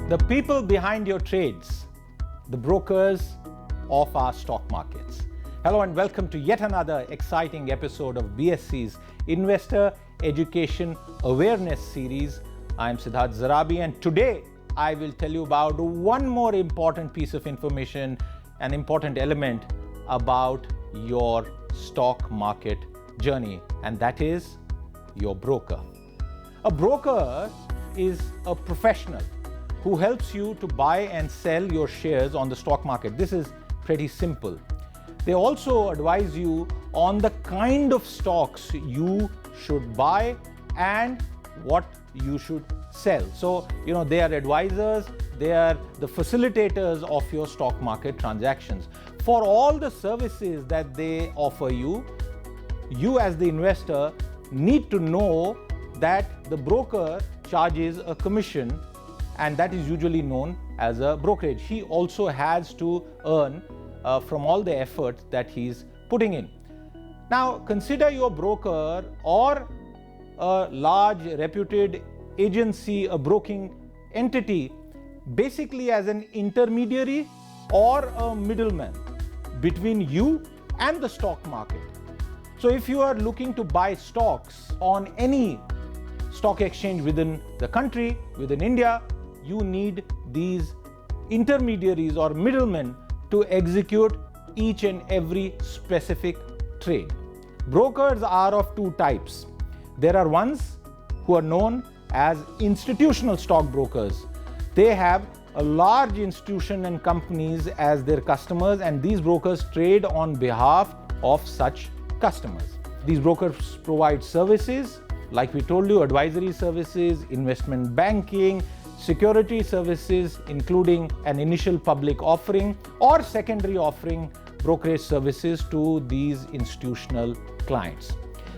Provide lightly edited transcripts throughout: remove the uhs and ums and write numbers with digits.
The people behind your trades, the brokers of our stock markets. Hello and welcome to yet another exciting episode of BSC's Investor Education Awareness Series. I am Siddharth Zarabi, and today I will tell you about one more important piece of information, an important element about your stock market journey, and that is your broker. A broker is a professional who helps you to buy and sell your shares on the stock market. This is pretty simple. They also advise you on the kind of stocks you should buy and what you should sell. So, they are advisors, they are the facilitators of your stock market transactions. For all the services that they offer you, you as the investor need to know that the broker charges a commission, and that is usually known as a brokerage. He also has to earn from all the effort that he's putting in. Now, consider your broker or a large reputed agency, a broking entity, basically as an intermediary or a middleman between you and the stock market. So if you are looking to buy stocks on any stock exchange within the country, within India, you need these intermediaries or middlemen to execute each and every specific trade. Brokers are of two types. There are ones who are known as institutional stockbrokers. They have a large institution and companies as their customers, and these brokers trade on behalf of such customers. These brokers provide services, like we told you, advisory services, investment banking, security services, including an initial public offering or secondary offering brokerage services to these institutional clients.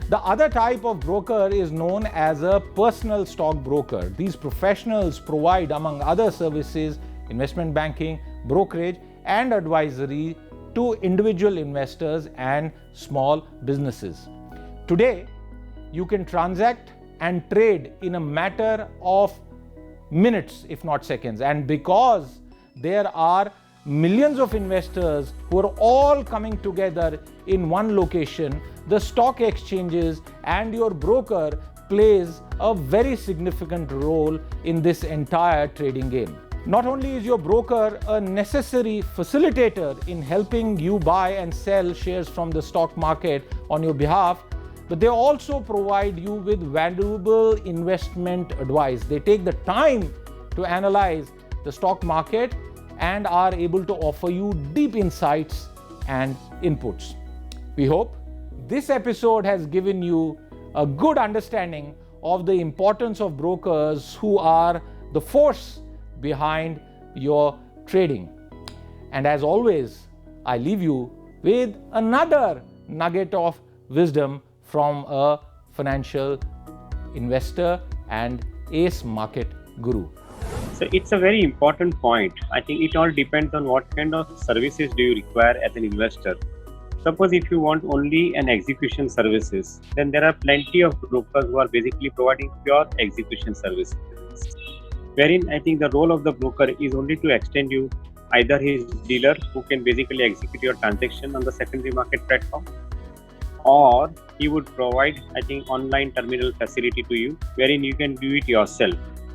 The other type of broker is known as a personal stockbroker. These professionals provide, among other services, investment banking, brokerage, and advisory to individual investors and small businesses. Today, you can transact and trade in a matter of minutes, if not seconds. And because there are millions of investors who are all coming together in one location, the stock exchanges and your broker plays a very significant role in this entire trading game. Not only is your broker a necessary facilitator in helping you buy and sell shares from the stock market on your behalf, but they also provide you with valuable investment advice. They take the time to analyze the stock market and are able to offer you deep insights and inputs. We hope this episode has given you a good understanding of the importance of brokers, who are the force behind your trading. And as always, I leave you with another nugget of wisdom from a financial investor and ace market guru. So it's a very important point. I think it all depends on what kind of services do you require as an investor. Suppose if you want only an execution services, then there are plenty of brokers who are basically providing pure execution services, wherein I think the role of the broker is only to extend you either his dealer who can basically execute your transaction on the secondary market platform, or he would provide, I think, online terminal facility to you, wherein you can do it yourself,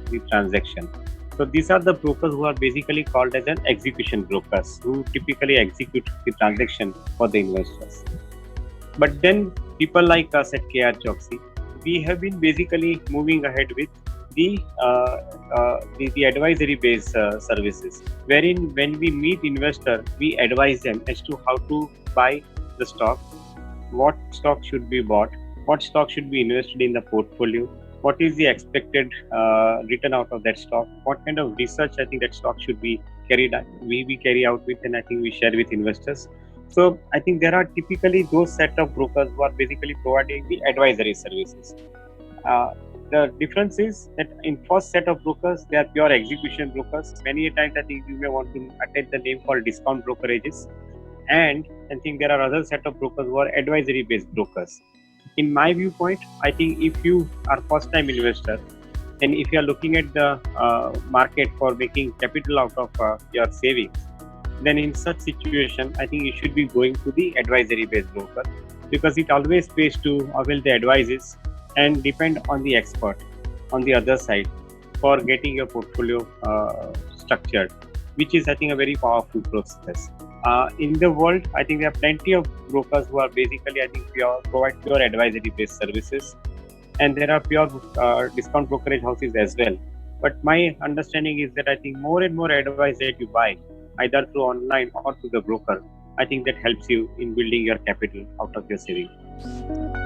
the transaction. So these are the brokers who are basically called as an execution brokers, who typically execute the transaction for the investors. But then people like us at KR Choksey, we have been basically moving ahead with the advisory based services, wherein when we meet investor, we advise them as to how to buy the stock, what stock should be bought, what stock should be invested in the portfolio, what is the expected return out of that stock, what kind of research I think that stock should be carried out, we carry out with, and I think we share with investors. So I think there are typically those set of brokers who are basically providing the advisory services. The difference is that in first set of brokers, they are pure execution brokers. Many times I think you may want to attend the name called discount brokerages. And I think there are other set of brokers who are advisory based brokers. In my viewpoint, I think if you are first time investor, And if you are looking at the market for making capital out of your savings, then in such situation, I think you should be going to the advisory-based broker, because it always pays to avail the advices and depend on the expert on the other side for getting your portfolio structured, which is, I think, a very powerful process. In the world, I think there are plenty of brokers who are basically, I think, provide pure advisory-based services, and there are pure discount brokerage houses as well. But my understanding is that I think more and more advice that you buy, either through online or through the broker, I think that helps you in building your capital out of your savings.